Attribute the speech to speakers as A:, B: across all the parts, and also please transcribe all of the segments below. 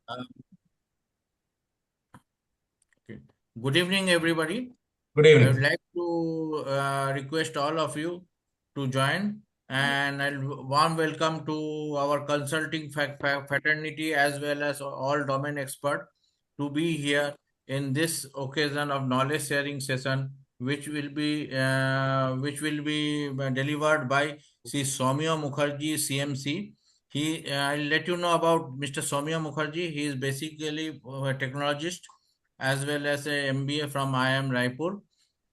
A: Uh, okay. Good evening, everybody.
B: Good
A: I would
B: evening.
A: like to request all of you to join, and I'll warm welcome to our consulting fraternity as well as all domain expert to be here in this occasion of knowledge sharing session, which will be delivered by Soumya Mukherjee, CMC. I'll let you know about Mr. Soumya Mukherjee. He is basically a technologist as well as a MBA from IIM-Raipur,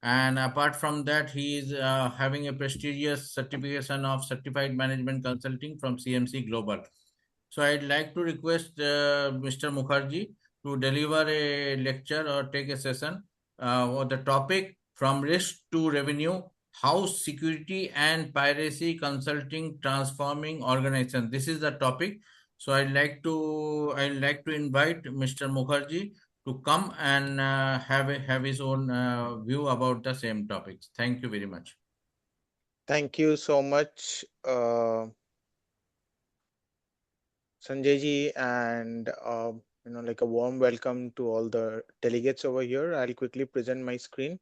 A: and apart from that he is having a prestigious certification of certified management consulting from CMC Global. So I'd like to request Mr. Mukherjee to deliver a lecture or take a session on the topic from risk to revenue, how security and piracy consulting transforming organization. This is the topic. So I'd like to invite Mr. Mukherjee to come and have his own view about the same topics. Thank you very much.
C: Thank you so much, Sanjay ji, and like a warm welcome to all the delegates over here. I'll quickly present my screen.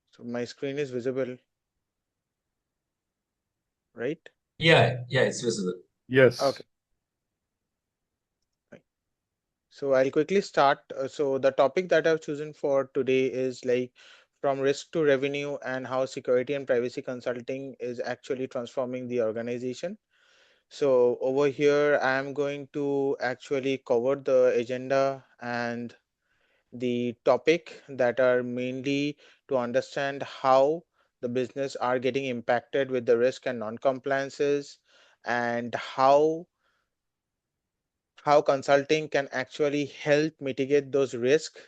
C: So my screen is visible, right?
B: Yeah, it's visible.
C: Okay.
D: Yes.
C: Right. So I'll quickly start. So the topic that I've chosen for today is like from risk to revenue and how security and privacy consulting is actually transforming the organization. So over here, I'm going to actually cover the agenda and the topic that are mainly to understand how the business are getting impacted with the risk and non-compliances, and how consulting can actually help mitigate those risks,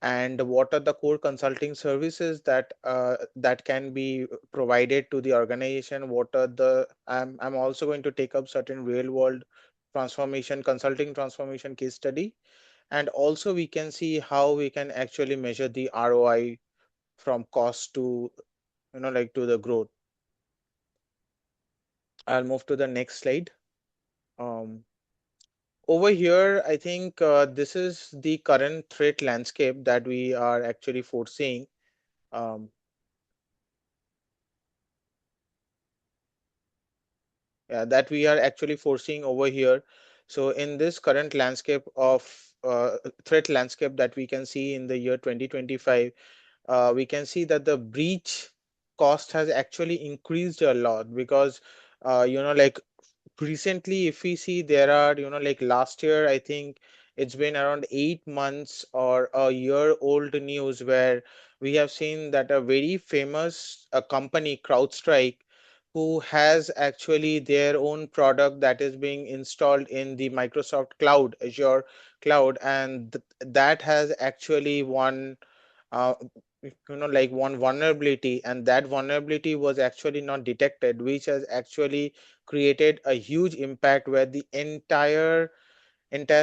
C: and what are the core consulting services that can be provided to the organization. What are the I'm also going to take up certain real world transformation case study, and also we can see how we can actually measure the ROI from cost to like to the growth. I'll move to the next slide. um, Over here, I think this is the current threat landscape that we are actually foreseeing. um, yeah, that we are actually foreseeing over here. So in this current landscape of threat landscape that we can see in the year 2025, we can see that the breach cost has actually increased a lot, because like recently if we see, there are like last year, I think it's been around 8 months or a year old news, where we have seen that a very famous company, CrowdStrike, who has actually their own product that is being installed in the Microsoft cloud, Azure cloud, and that has actually uh, like one vulnerability, and that vulnerability was actually not detected, which has actually created a huge impact, where the entire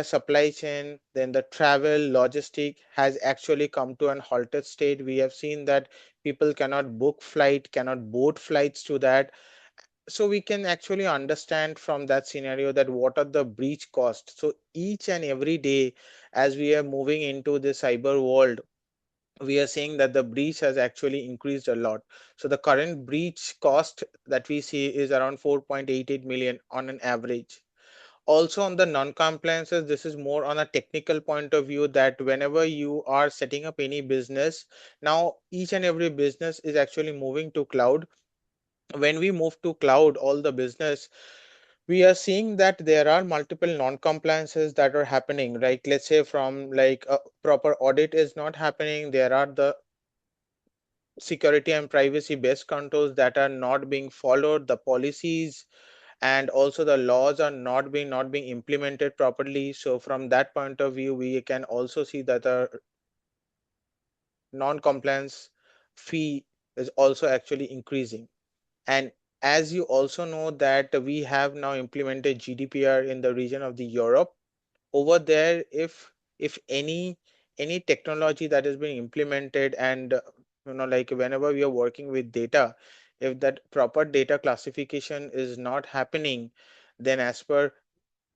C: supply chain, then the travel logistic has actually come to an halted state. We have seen that people cannot board flights to that. So we can actually understand from that scenario that what are the breach costs. So each and every day, as we are moving into the cyber world, we are seeing that the breach has actually increased a lot. So the current breach cost that we see is around 4.88 million on an average. Also on the non-compliances, this is more on a technical point of view, that whenever you are setting up any business, now each and every business is actually moving to cloud. When we move to cloud, all the business, we are seeing that there are multiple non-compliances that are happening, right? Let's say from like a proper audit is not happening, there are the security and privacy based controls that are not being followed, the policies and also the laws are not being implemented properly. So from that point of view, we can also see that the non compliance fee is also actually increasing. And as you also know that we have now implemented GDPR in the region of the Europe. Over there, if any any technology that is being implemented, and like whenever we are working with data, if that proper data classification is not happening, then as per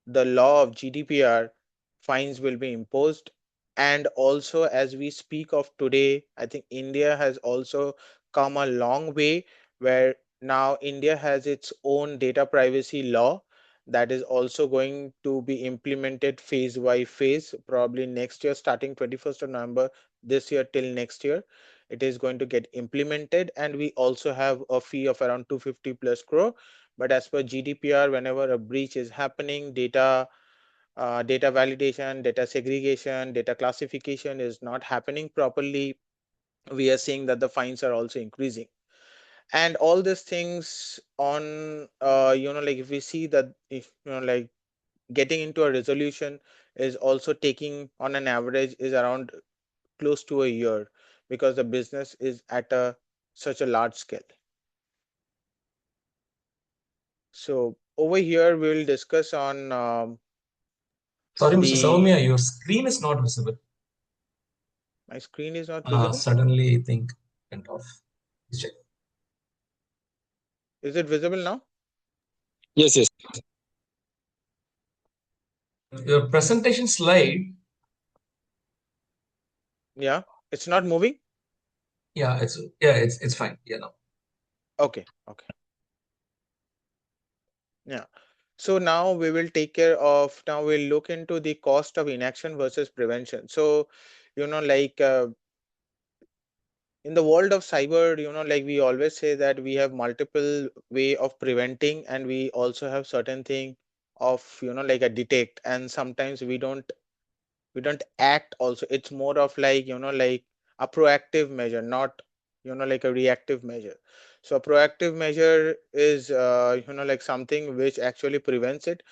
C: the law of GDPR, fines will be imposed. And also, as we speak of today, I think India has also come a long way, where now India has its own data privacy law that is also going to be implemented phase by phase, probably next year, starting 21st of November this year till next year. It is going to get implemented, and we also have a fee of around 250 plus crore. But as per GDPR, whenever a breach is happening, data validation, data segregation, data classification is not happening properly, we are seeing that the fines are also increasing. And all these things on, like if we see that, if like getting into a resolution is also taking on an average is around close to a year, because the business is at a such a large scale. So over here we will discuss on
B: Sorry, Mr.
C: the
B: Soumya, your screen is not visible.
C: my screen is not visible.
B: Suddenly, I think went off. Please check.
C: Is it visible now?
D: Yes, yes.
B: Your presentation slide,
C: Yeah, it's not moving.
B: it's fine. Yeah, no.
C: Okay, okay. Yeah. So now we will take care of, now we'll look into the cost of inaction versus prevention. So, like in the world of cyber, like we always say that we have multiple way of preventing, and we also have certain thing of, like a detect, and sometimes we don't act also. It's more of like, like a proactive measure, not, like a reactive measure. So a proactive measure is, like something which actually prevents it,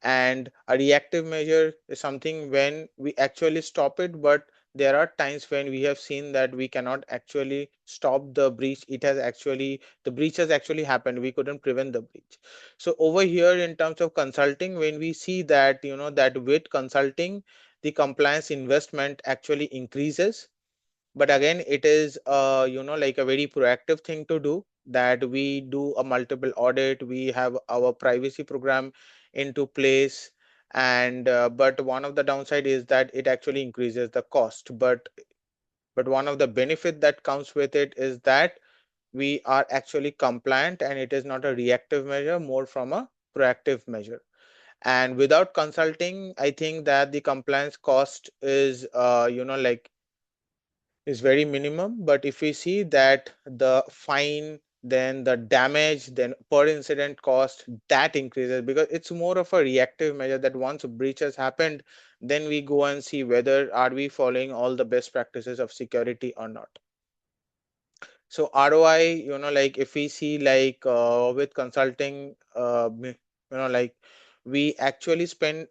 C: and a reactive measure is something when we actually stop it, but there are times when we have seen that we cannot actually stop the breach. It has actually, the breach has actually happened, we couldn't prevent the breach. So over here in terms of consulting, when we see that, that with consulting the compliance investment actually increases, but again it is, like a very proactive thing to do, that we do a multiple audit, we have our privacy program into place. And but one of the downside is that it actually increases the cost, but one of the benefit that comes with it is that we are actually compliant, and it is not a reactive measure, more from a proactive measure. And without consulting, I think that the compliance cost is, like is very minimum. But if we see that the fine, then the damage, then per incident cost, that increases, because it's more of a reactive measure, that once a breach has happened, then we go and see whether are we following all the best practices of security or not. So ROI, like if we see like with consulting, like we actually spend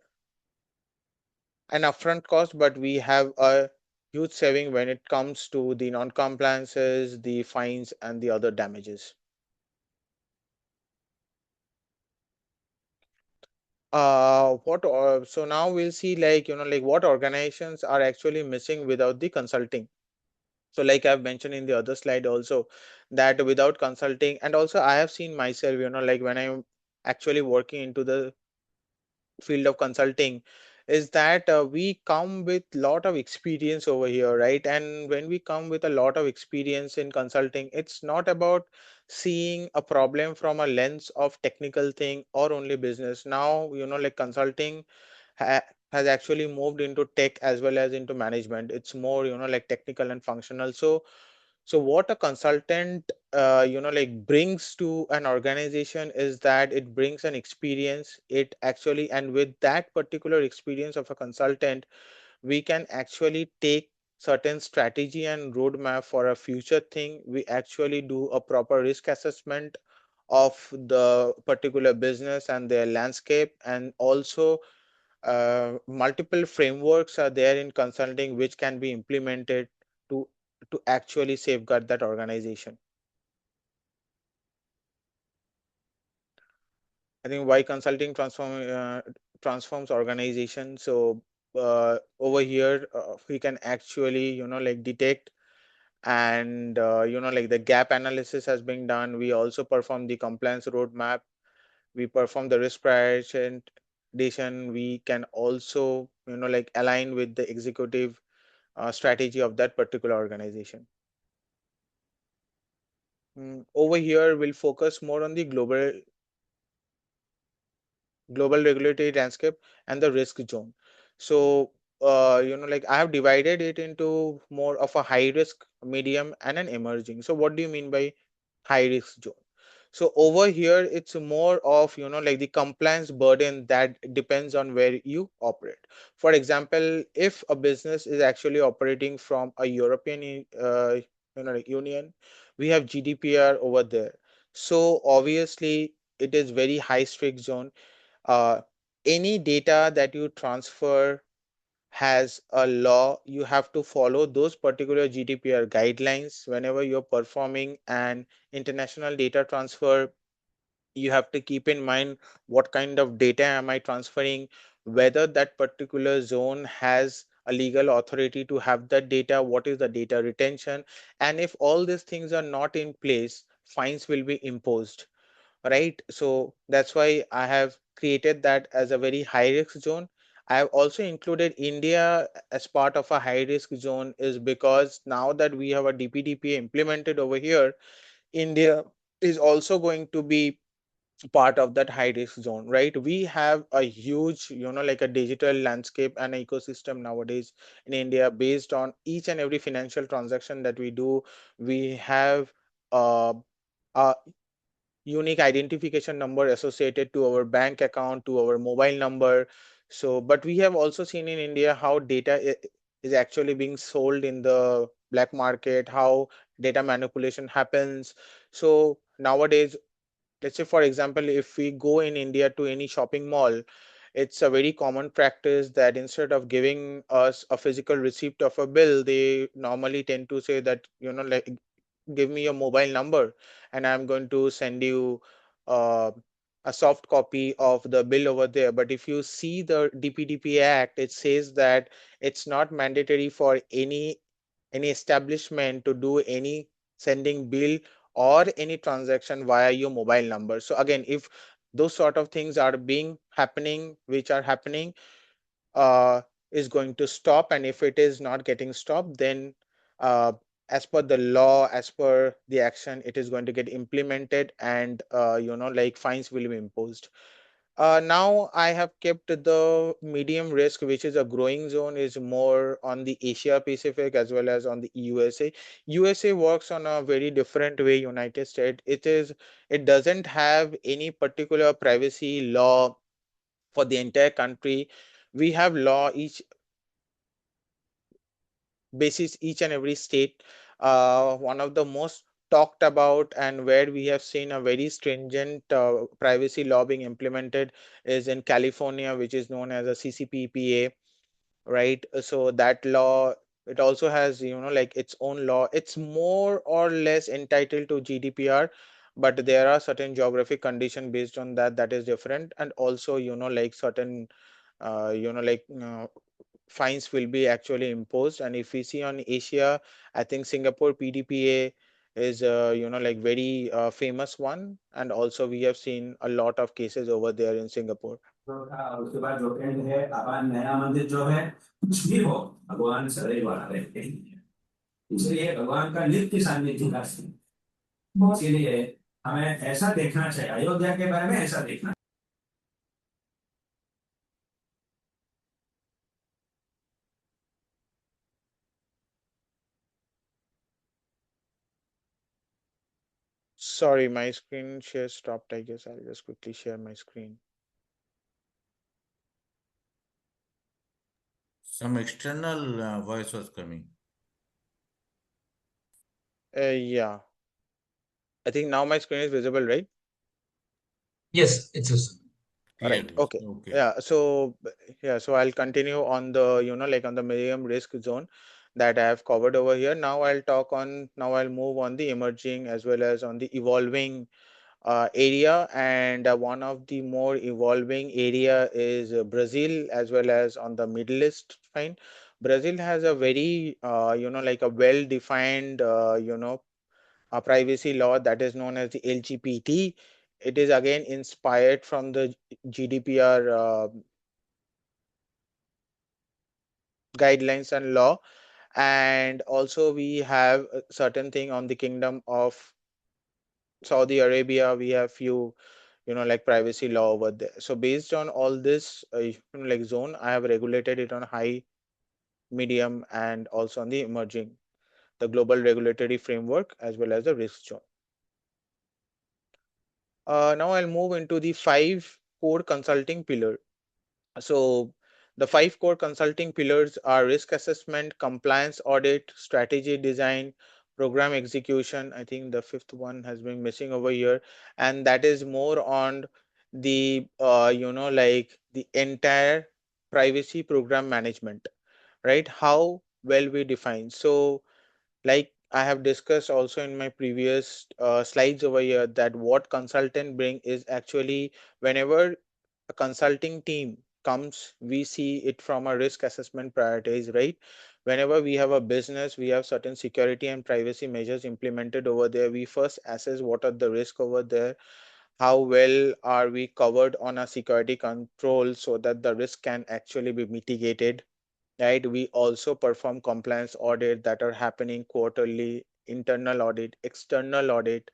C: an upfront cost, but we have a huge saving when it comes to the non-compliances, the fines, and the other damages. So now we'll see like, like what organizations are actually missing without the consulting. So like I've mentioned in the other slide also, that without consulting, and also I have seen myself, like when I'm actually working into the field of consulting, is that we come with lot of experience over here, right? And when we come with a lot of experience in consulting, it's not about seeing a problem from a lens of technical thing or only business. Now, like consulting has actually moved into tech as well as into management. It's more, like technical and functional. So what a consultant, like brings to an organization is that it brings an experience. It actually, and with that particular experience of a consultant, we can actually take certain strategy and roadmap for a future thing. We actually do a proper risk assessment of the particular business and their landscape, and also multiple frameworks are there in consulting which can be implemented to actually safeguard that organization. I think why consulting transforms organization. So over here we can actually like detect, and like the gap analysis has been done. We also perform the compliance roadmap, we perform the risk prioritization, we can also like align with the executive strategy of that particular organization. Over here we'll focus more on the global regulatory landscape and the risk zone. So like I have divided it into more of a high risk, medium, and an emerging. So what do you mean by high risk zone? So over here it's more of like the compliance burden that depends on where you operate. For example, if a business is actually operating from a European like union, we have GDPR over there. So obviously it is very high strict zone. uh, any data that you transfer has a law. You have to follow those particular GDPR guidelines whenever you're performing an international data transfer. You have to keep in mind what kind of data am I transferring, whether that particular zone has a legal authority to have that data, what is the data retention, and if all these things are not in place, fines will be imposed, right? So that's why I have created that as a very high risk zone. I have also included India as part of a high risk zone, is because now that we have a DPDPA implemented over here, India is also going to be part of that high risk zone, right? We have a huge like a digital landscape and ecosystem nowadays in India. Based on each and every financial transaction that we do, we have uh, a unique identification number associated to our bank account, to our mobile number. So but we have also seen in India how data is actually being sold in the black market, how data manipulation happens. So nowadays, let's say for example, if we go in India to any shopping mall, it's a very common practice that instead of giving us a physical receipt of a bill, they normally tend to say that like, give me your mobile number and I'm going to send you uh, a soft copy of the bill over there. But if you see the DPDP Act, it says that it's not mandatory for any establishment to do any sending bill or any transaction via your mobile number. So again, if those sort of things are being happening, which are happening, uh, is going to stop. And if it is not getting stopped, then uh, as per the law, as per the action, it is going to get implemented, and like fines will be imposed. Now I have kept the medium risk, which is a growing zone, is more on the Asia Pacific as well as on the USA. USA works on a very different way. United States, it doesn't have any particular privacy law for the entire country. We have law each basis each and every state. One of the most talked about and where we have seen a very stringent privacy law being implemented is in California, which is known as a CCPPA, right? So that law, it also has like its own law. It's more or less entitled to GDPR, but there are certain geographic condition based on that, that is different. And also like certain like fines will be actually imposed. And if we see on Asia, I think Singapore PDPA is like very famous one, and also we have seen a lot of cases over there in Singapore.
E: उसके बाद जो and है अब नया मंदिर जो है कुछ भी हो भगवान सदैव रहते ही हैं इसलिए भगवान का नित्य सान्निध्य का इसीलिए हमें ऐसा देखना चाहिए अयोध्या के बारे में ऐसा देखना
C: Sorry, my screen share stopped. I guess I'll just quickly share my screen.
A: Some external voice was coming.
C: Yeah, I think now my screen is visible, right?
B: Yes, it's visible.
A: Yes,
C: Right.
A: yes.
C: Okay.
A: Okay.
C: So I'll continue on the like on the medium risk zone that I have covered over here. Now I'll move on the emerging as well as on the evolving area, and one of the more evolving area is Brazil, as well as on the Middle East. Fine, Brazil has a very like a well defined a privacy law that is known as the LGBT. It is again inspired from the GDPR guidelines and law. And also we have a certain thing on the Kingdom of Saudi Arabia. We have few like privacy law over there. So based on all this like zone, I have regulated it on high, medium, and also on the emerging, the global regulatory framework, as well as the risk zone. Now I'll move into the 5 core consulting pillar. So the 5 core consulting pillars are risk assessment, compliance audit, strategy design, program execution. I think the 5th one has been missing over here, and that is more on the like the entire privacy program management, right? How well we define. So like I have discussed also in my previous slides over here, that what consultant bring is actually, whenever a consulting team comes, we see it from a risk assessment priorities, right? Whenever we have a business, we have certain security and privacy measures implemented over there. We first assess what are the risk over there, how well are we covered on our security control so that the risk can actually be mitigated, right? We also perform compliance audit that are happening quarterly, internal audit, external audit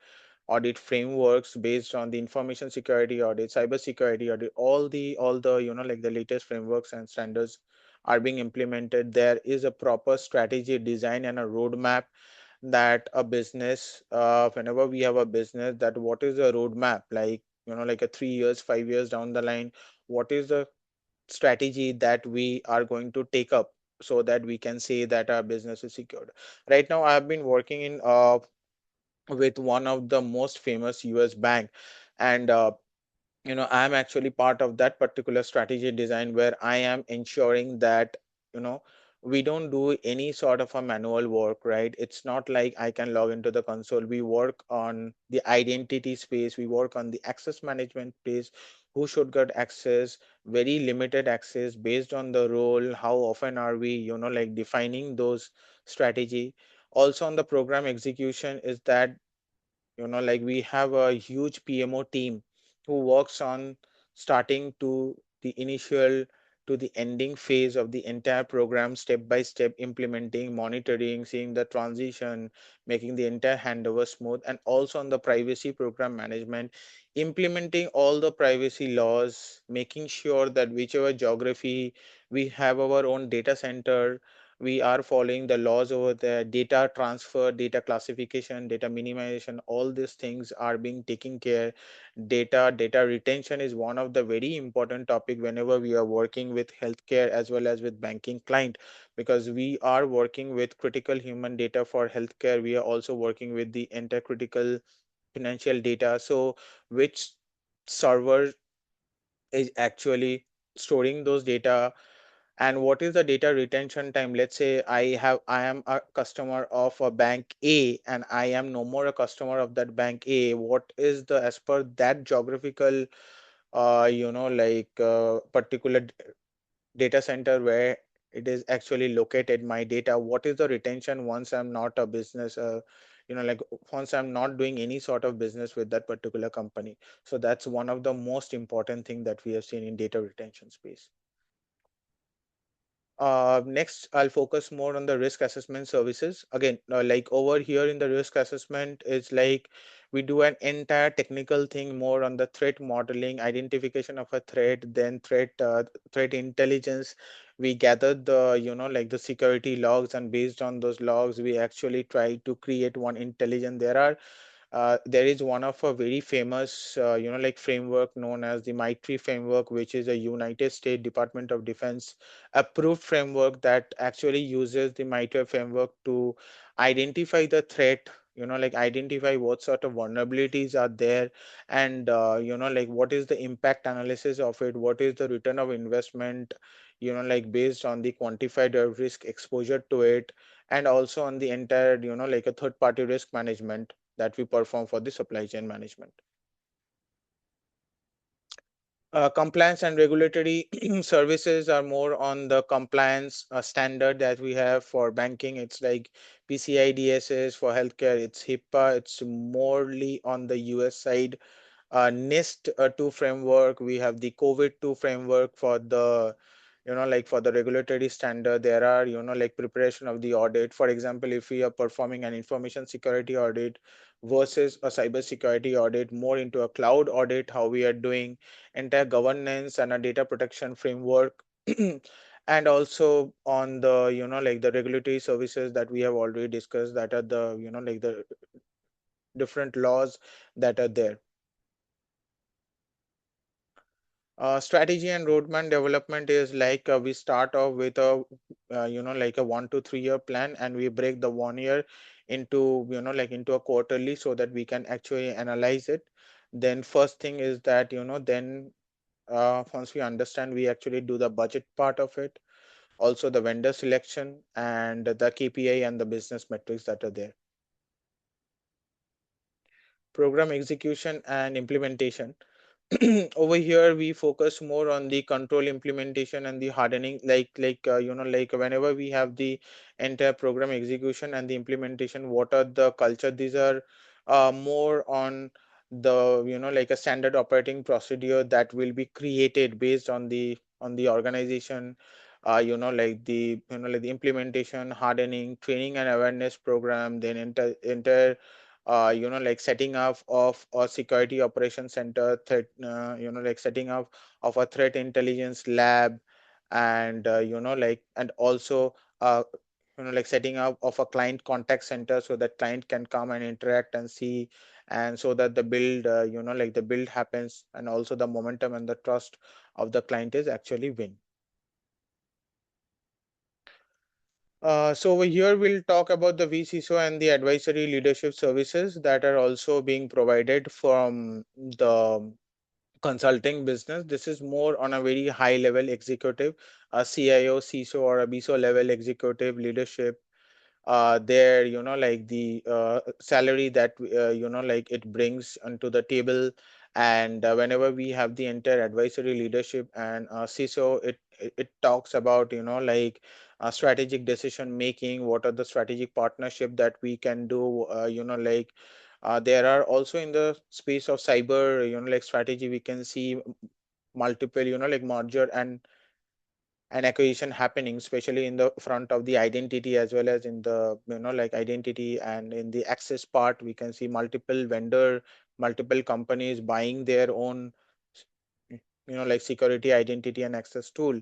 C: frameworks based on the information security audit, cyber security audit, all the like the latest frameworks and standards are being implemented. There is a proper strategy design and a roadmap that a business, whenever we have a business, that what is the roadmap, like like a 3 years, 5 years down the line, what is the strategy that we are going to take up so that we can say that our business is secured. Right now I have been working in with one of the most famous US bank, and I'm actually part of that particular strategy design, where I am ensuring that you know we don't do any sort of a manual work, right? It's not like I can log into the console. We work on the identity space, we work on the access management space, who should get access, very limited access based on the role, how often are we like defining those strategy. Also on the program execution is that like we have a huge PMO team who works on starting to the initial to the ending phase of the entire program, step by step, implementing, monitoring, seeing the transition, making the entire handover smooth. And also on the privacy program management, implementing all the privacy laws, making sure that whichever geography we have our own data center, we are following the laws over there. Data transfer, data classification, data minimization, all these things are being taken care. Data retention is one of the very important topic whenever we are working with healthcare as well as with banking client, because we are working with critical human data for healthcare. We are also working with the entire critical financial data. So which server is actually storing those data, and what is the data retention time? Let's say I am a customer of a bank A, and I am no more a customer of that bank A. What is the, as per that geographical particular data center where it is actually located, my data, what is the retention once I'm not a business, like once I'm not doing any sort of business with that particular company. So that's one of the most important thing that we have seen in data retention space. Next, I'll focus more on the risk assessment services. Again, like over here in the risk assessment, it's like we do an entire technical thing more on the threat modeling, identification of a threat, then threat intelligence. We gather the, like the security logs, and based on those logs, we actually try to create one intelligence. There is one of a very famous, like framework known as the MITRE framework, which is a United States Department of Defense approved framework that actually uses the MITRE framework to identify the threat, like identify what sort of vulnerabilities are there, and, like what is the impact analysis of it, what is the return of investment, like based on the quantified risk exposure to it, and also on the entire, like a third party risk management that we perform for the supply chain management. Compliance and regulatory services are more on the compliance standard that we have for banking. It's like PCI DSS. For healthcare, it's HIPAA. It's morely on the US side. NIST 2 framework. We have the COVID 2 framework for the, like for the regulatory standard. There are, like preparation of the audit. For example, if we are performing an information security audit versus a cyber security audit, more into a cloud audit, how we are doing, entire governance and a data protection framework. And also on the, like the regulatory services that we have already discussed, that are the, like the different laws that are there. Strategy and roadmap development is like we start off with a like a 1 to 3 year plan, and we break the 1 year into, like into a quarterly, so that we can actually analyze it. Then first thing is that, then once we understand, we actually do the budget part of it, also the vendor selection and the KPI and the business metrics that are there. Program execution and implementation. Over here we focus more on the control implementation and the hardening, like whenever we have the entire program execution and the implementation, what are the culture, these are more on the, like a standard operating procedure that will be created based on the organization. Like the implementation, hardening, training and awareness program, then like setting up of a security operation center, threat, like setting up of a threat intelligence lab, and and also like setting up of a client contact center, so that client can come and interact and see, and so that the build, like the build happens, and also the momentum and the trust of the client is actually win. So over here we'll talk about the VCSO and the advisory leadership services that are also being provided from the consulting business. This is more on a very high level executive, a CIO, CISO or a BISO level executive leadership. Their, like the salary that like it brings onto the table. And whenever we have the entire advisory leadership and CISO, it talks about, like strategic decision making, what are the strategic partnership that we can do, like there are also in the space of cyber, like strategy, we can see multiple, like merger and acquisition happening, especially in the front of the identity, as well as in the, like identity and in the access part. We can see multiple vendor, multiple companies buying their own, like security, identity and access tool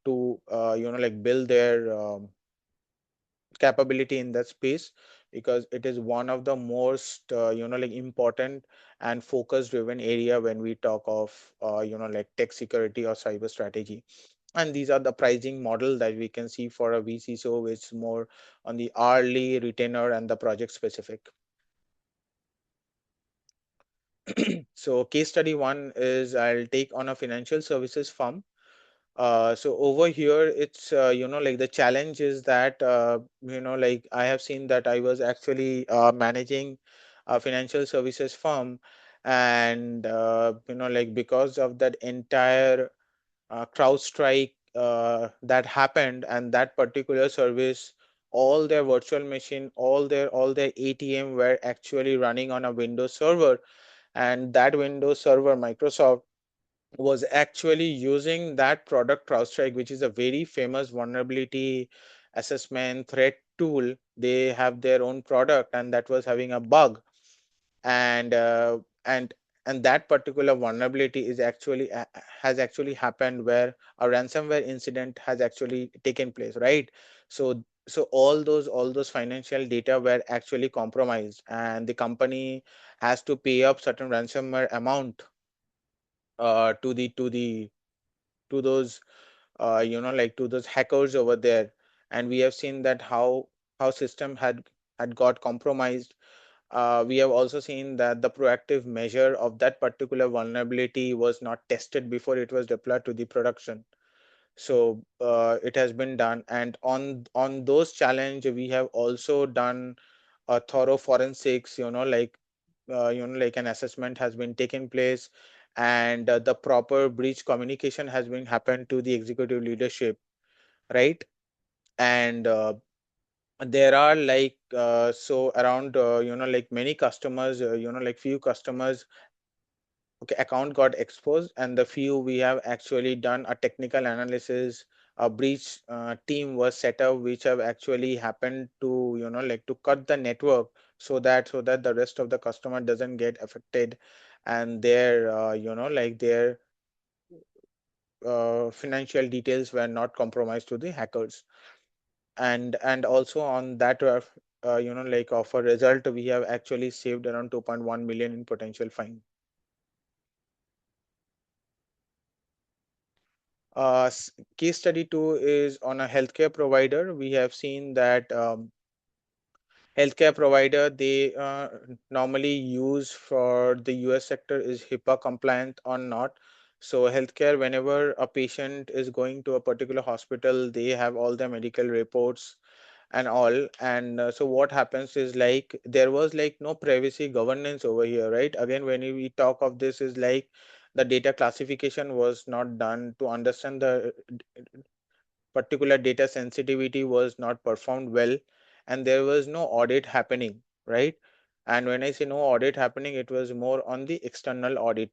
C: to, like build their capability in that space, because it is one of the most, like important and focus driven area when we talk of, like tech security or cyber strategy. And these are the pricing model that we can see for a VCSO, which is more on the hourly, retainer and the project specific. So case study one is, I'll take on a financial services firm. So over here, it's, like the challenge is that, like I have seen that I was actually managing a financial services firm, and, like because of that entire CrowdStrike that happened, and that particular service, all their virtual machine, all their ATM were actually running on a Windows server, and that Windows server, Microsoft was actually using that product CrowdStrike, which is a very famous vulnerability assessment threat tool. They have their own product, and that was having a bug, and and that particular vulnerability is actually has actually happened, where a ransomware incident has actually taken place, right? So all those financial data were actually compromised, and the company has to pay up certain ransomware amount to those, like to those hackers over there. And we have seen that how system had got compromised. We have also seen that the proactive measure of that particular vulnerability was not tested before it was deployed to the production. So it has been done, and on those challenge, we have also done a thorough forensics, like like an assessment has been taken place, and the proper breach communication has been happened to the executive leadership, right? And there are like so around like many customers, like few customers, okay, account got exposed, and the few we have actually done a technical analysis. A breach team was set up, which have actually happened to like to cut the network, so that the rest of the customer doesn't get affected, and their like their financial details were not compromised to the hackers. And also on that like of a result, we have actually saved around 2.1 million in potential fine. Case study 2 is on a healthcare provider. We have seen that healthcare provider, they normally use for the US sector is HIPAA compliant or not. So healthcare, whenever a patient is going to a particular hospital, they have all the medical reports and all. And so what happens is like there was like no privacy governance over here, right? Again, when we talk of this is like the data classification was not done to understand the particular data sensitivity was not performed well, and there was no audit happening, right? And when I say no audit happening, it was more on the external audit,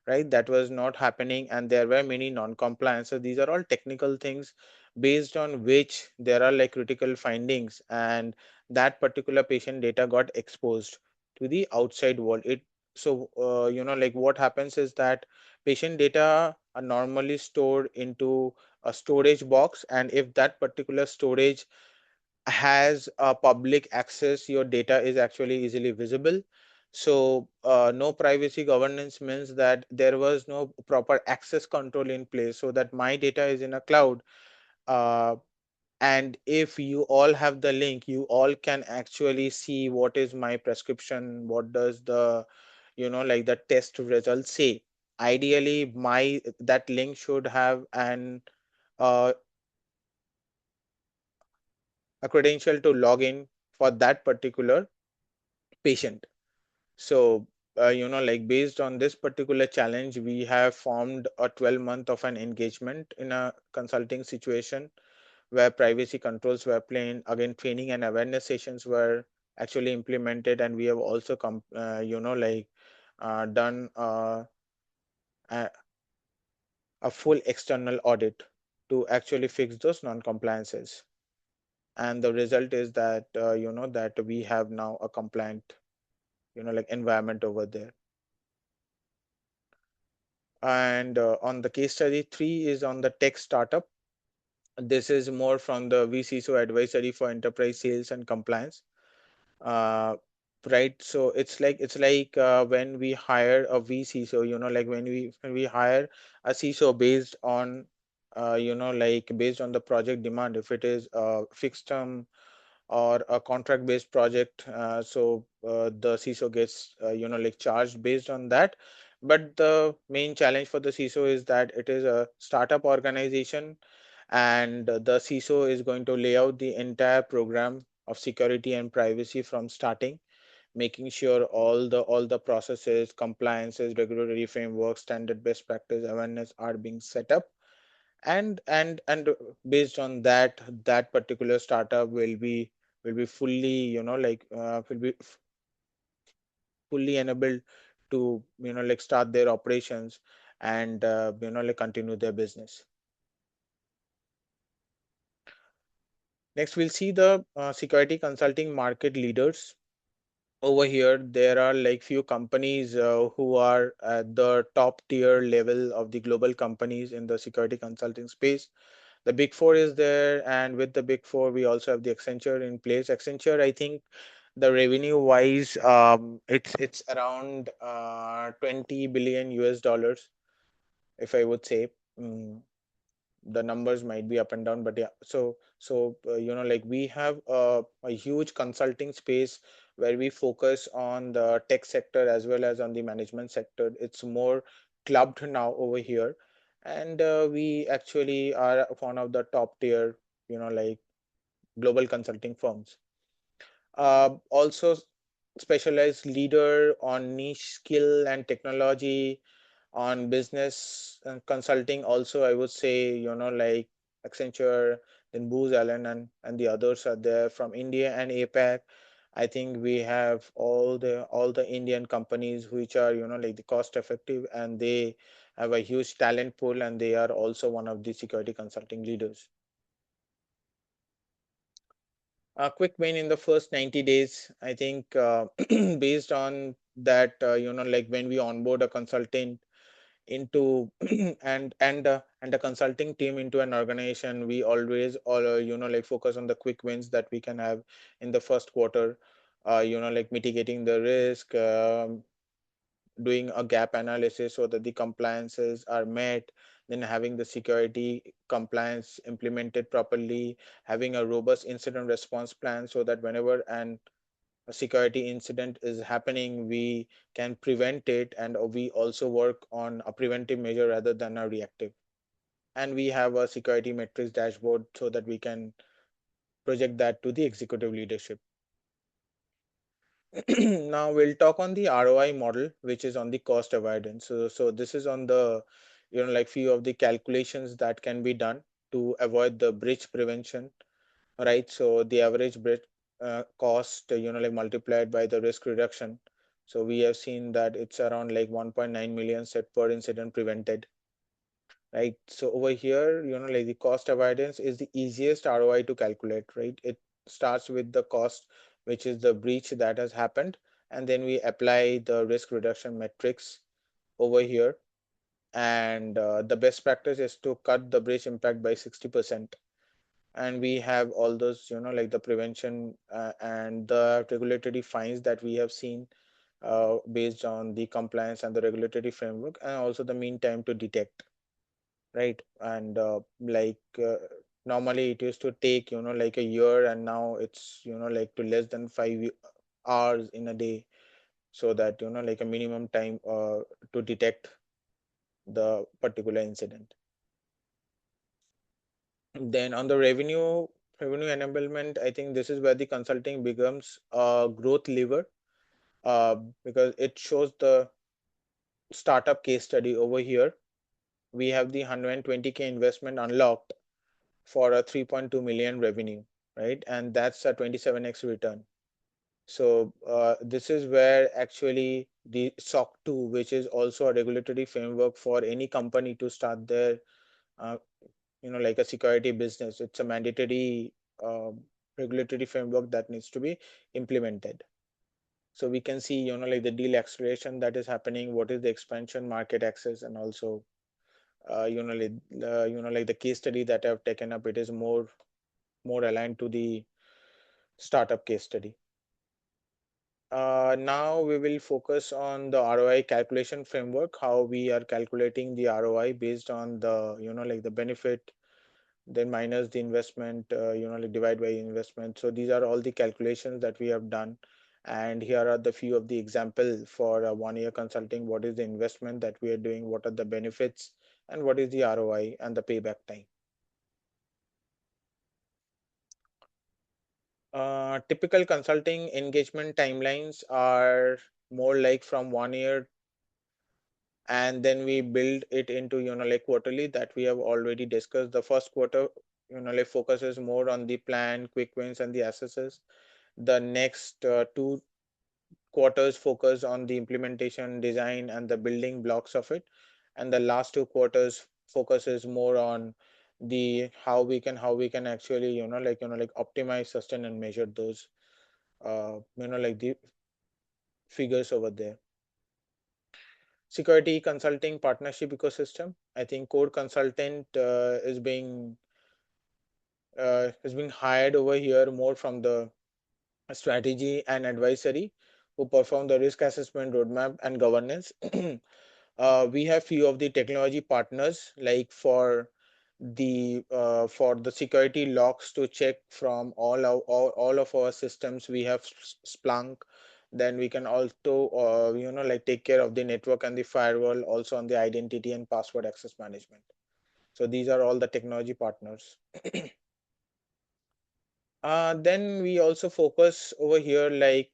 C: right? That was not happening, and there were many non-compliance. So these are all technical things based on which there are like critical findings, and that particular patient data got exposed to the outside world. It so like what happens is that patient data are normally stored into a storage box, and if that particular storage has a public access, your data is actually easily visible. So no privacy governance means that there was no proper access control in place, so that my data is in a cloud, uh, and if you all have the link, you all can actually see what is my prescription, what does the like the test results say. Ideally my that link should have an uh, a credential to log in for that particular patient. So like based on this particular challenge, we have formed a 12-month of an engagement in a consulting situation where privacy controls were plain. Again, training and awareness sessions were actually implemented, and we have also like done a, a full external audit to actually fix those non-compliances. And the result is that that we have now a compliant like environment over there. And on the case study 3 is on the tech startup. This is more from the VCSO advisory for enterprise sales and compliance. Uh, right. So it's like when we hire a VCSO, like when we hire a CISO based on like based on the project demand, if it is a fixed term or a contract based project, so the CISO gets like charged based on that. But the main challenge for the CISO is that it is a startup organization, and the CISO is going to lay out the entire program of security and privacy from starting, making sure all the processes, compliances, regulatory frameworks, standard best practice awareness are being set up. And based on that, that particular startup will be fully like will be fully enabled to like start their operations and like continue their business. Next, we'll see the security consulting market leaders. Over here, there are like few companies who are at the top tier level of the global companies in the security consulting space. The big four is there, and with the big four, we also have the Accenture in place. Accenture, I think the revenue wise, it's around 20 billion US dollars, if I would say. Mm, the numbers might be up and down, but yeah. So like we have a huge consulting space where we focus on the tech sector as well as on the management sector. It's more clubbed now over here, and we actually are one of the top tier like global consulting firms. Also specialized leader on niche skill and technology. On business consulting also, I would say, like Accenture, then Booz Allen, and the others are there from India and APAC. I think we have all the Indian companies which are, like the cost effective, and they have a huge talent pool, and they are also one of the security consulting leaders. A quick win in the first 90 days, I think, based on that, like when we onboard a consultant into and a consulting team into an organization, we always all like focus on the quick wins that we can have in the first quarter, like mitigating the risk, doing a gap analysis so that the compliances are met, then having the security compliance implemented properly, having a robust incident response plan so that whenever a security incident is happening, we can prevent it, and we also work on a preventive measure rather than a reactive. And we have a security metrics dashboard so that we can project that to the executive leadership. Now we'll talk on the ROI model, which is on the cost avoidance. So this is on the, like few of the calculations that can be done to avoid the breach prevention, right? So the average breach cost, like multiplied by the risk reduction. So we have seen that it's around like 1.9 million set per incident prevented, right? So over here, like the cost avoidance is the easiest ROI to calculate, right? It starts with the cost, which is the breach that has happened, and then we apply the risk reduction metrics over here. And the best practice is to cut the breach impact by 60%. And we have all those, like the prevention and the regulatory fines that we have seen based on the compliance and the regulatory framework, and also the mean time to detect, right? And normally it used to take, like a year, and now it's, like to less than 5 hours in a day, so that, like a minimum time to detect the particular incident. Then on the revenue enablement, I think this is where the consulting becomes a growth lever, because it shows the startup case study over here. We have the 120K investment unlocked for a 3.2 million revenue, right? And that's a 27x return. So this is where actually the SOC 2, which is also a regulatory framework for any company to start their, uh, like a security business. It's a mandatory regulatory framework that needs to be implemented. So we can see, like the deal acceleration that is happening, what is the expansion, market access, and also, like the case study that I've taken up, it is more aligned to the startup case study. Now we will focus on the ROI calculation framework, how we are calculating the ROI based on the, like the benefit, then minus the investment, like divide by investment. So these are all the calculations that we have done. And here are the few of the example for 1 year consulting. What is the investment that we are doing? What are the benefits? And what is the ROI and the payback time? Typical consulting engagement timelines are more like from 1 year, and then we build it into, like quarterly, that we have already discussed. The first quarter, like focuses more on the plan, quick wins, and the assesses. The next 2 quarters focus on the implementation, design, and the building blocks of it. And the last 2 quarters focuses more on the how we can actually, like optimize, sustain, and measure those, like the figures over there. Security consulting partnership ecosystem. I think core consultant is being hired over here more from the strategy and advisory, who perform the risk assessment, roadmap, and governance. We have few of the technology partners, like for the security logs to check from all of our systems. We have Splunk. Then we can also, like take care of the network and the firewall, also on the identity and password access management. So these are all the technology partners. Then we also focus over here, like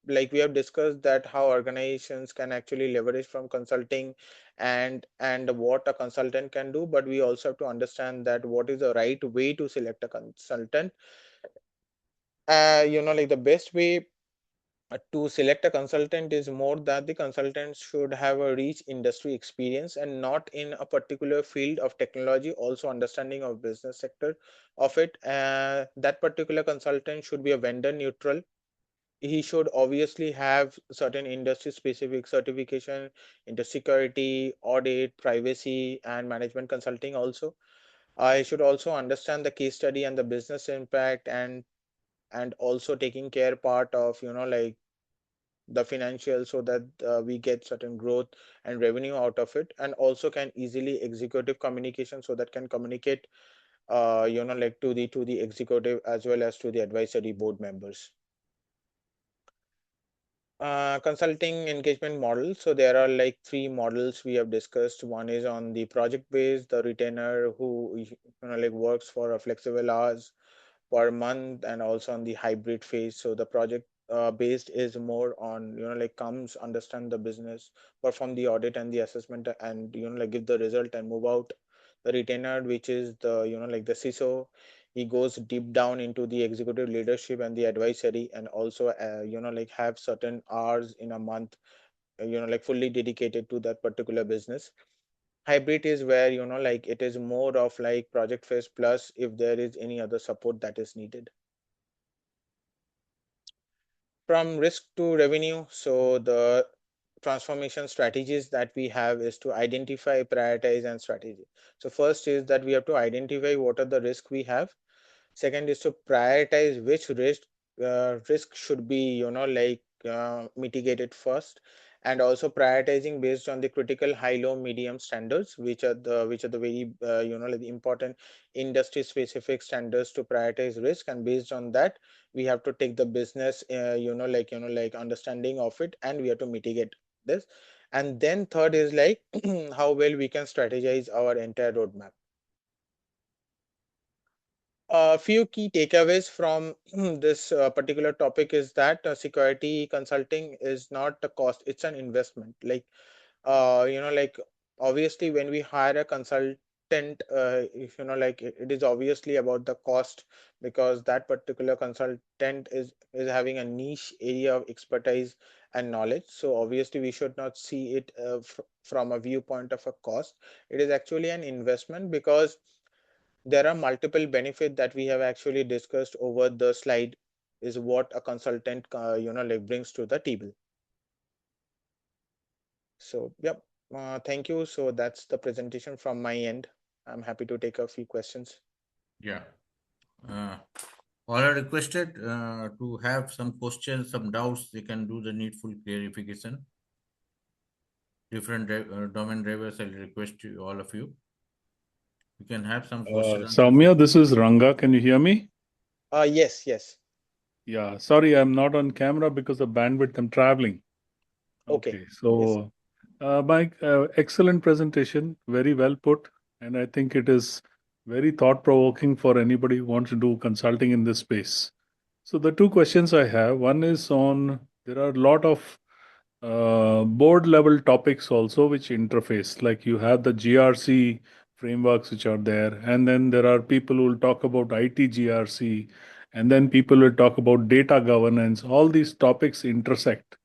C: like we have discussed that how organizations can actually leverage from consulting and what a consultant can do, but we also have to understand that what is the right way to select a consultant. Like the best way to select a consultant is more that the consultant should have a rich industry experience and not in a particular field of technology, also understanding of business sector of it. That particular consultant should be a vendor neutral. He should obviously have certain industry specific certification into security, audit, privacy, and management consulting also. I should also understand the case study and the business impact, and also taking care part of like the financial, so that we get certain growth and revenue out of it, and also can easily executive communication, so that can communicate like to the executive as well as to the advisory board members. Consulting engagement model. So there are like three models we have discussed. One is on the project based, the retainer who like works for a flexible hours per month, and also on the hybrid phase. So the project based is more on like comes, understand the business, perform the audit and the assessment, and like give the result and move out. The retainer, which is the like the CISO, he goes deep down into the executive leadership and the advisory, and also like have certain hours in a month like fully dedicated to that particular business. Hybrid is where like it is more of like project phase plus if there is any other support that is needed. From risk to revenue, so the transformation strategies that we have is to identify, prioritize, and strategy. So first is that we have to identify what are the risks we have. Second is to prioritize which risk should be like mitigated first, and also prioritizing based on the critical high, low, medium standards, which are the very like the important industry specific standards to prioritize risk, and based on that we have to take the business like understanding of it, and we have to mitigate this. And then third is like how well we can strategize our entire roadmap. A few key takeaways from this particular topic is that security consulting is not a cost, it's an investment. Like like obviously when we hire a consultant, if like it is obviously about the cost, because that particular consultant is having a niche area of expertise and knowledge. So obviously we should not see it from a viewpoint of a cost. It is actually an investment, because there are multiple benefits that we have actually discussed over the slide, is what a consultant like brings to the table. So yep, thank you. So that's the presentation from my end. I'm happy to take a few questions.
A: Yeah. All are requested to have some questions, some doubts. They can do the needful clarification. Different domain drivers, I'll request you, all of you. You can have some questions.
F: Soumya, this is Ranga. Can you hear me?
C: Yes.
F: Yeah, sorry, I'm not on camera because of bandwidth. I'm traveling.
C: Okay.
F: Okay, so Mike, excellent presentation, very well put, and I think it is very thought-provoking for anybody who wants to do consulting in this space. So the two questions I have, one is on there are a lot of board level topics also which interface, like you have the GRC frameworks which are there, and then there are people who will talk about IT GRC, and then people will talk about data governance. All these topics intersect.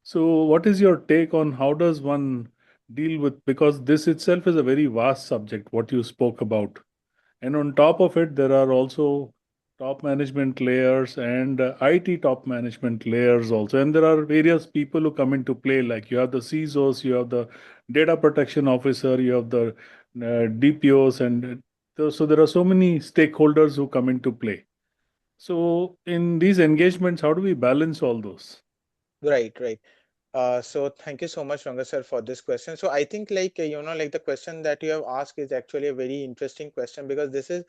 F: So what is your take on how does one deal with, because this itself is a very vast subject what you spoke about, and on top of it there are also top management layers and IT top management layers also, and there are various people who come into play, like you have the CISOs, you have the data protection officer, you have the DPOs, and so there are so many stakeholders who come into play. So in these engagements, how do we balance all those?
C: Right. So thank you so much, Ranga sir, for this question. So I think like like the question that you have asked is actually a very interesting question, because this is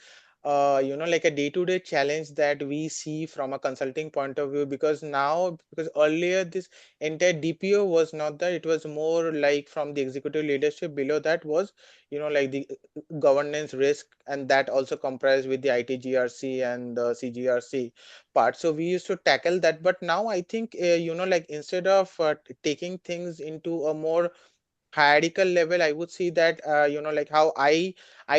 C: like a day-to-day challenge that we see from a consulting point of view, because now, because earlier this entire DPO was not that, it was more like from the executive leadership. Below that was, like the governance risk, and that also comprised with the ITGRC and the CGRC part. So we used to tackle that. But now I think, like instead of taking things into a more hierarchical level, I would see that, like how I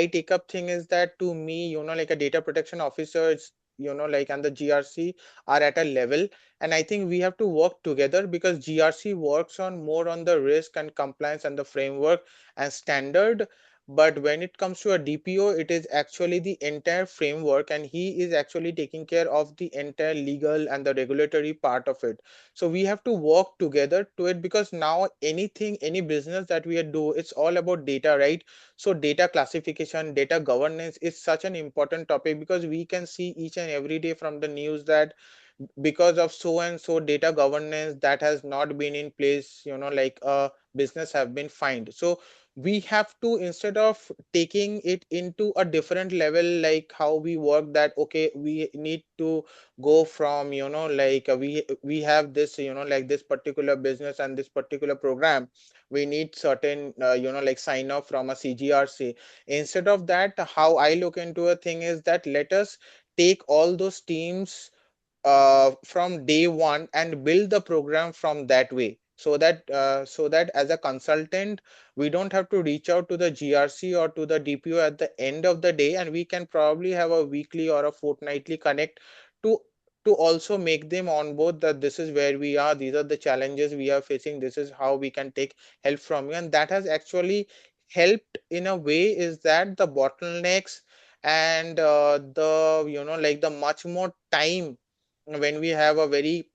C: take up thing is that, to me, like a data protection officer, like, and the GRC are at a level, and I think we have to work together, because GRC works on more on the risk and compliance and the framework and standard. But when it comes to a DPO, it is actually the entire framework, and he is actually taking care of the entire legal and the regulatory part of it. So we have to work together to it, because now anything, any business that we do, it's all about data, right? So data classification, data governance is such an important topic, because we can see each and every day from the news that because of so and so data governance that has not been in place, like a business have been fined. So we have to, instead of taking it into a different level, like how we work, that okay, we need to go from, like we have this, like this particular business and this particular program, we need certain, like sign off from a CGRC. Instead of that, how I look into a thing is that, let us take all those teams from day one and build the program from that way, so that as a consultant, we don't have to reach out to the GRC or to the DPO at the end of the day, and we can probably have a weekly or a fortnightly connect to also make them on board, that this is where we are, these are the challenges we are facing, this is how we can take help from you. And that has actually helped in a way, is that the bottlenecks and the, like the much more time, when we have a very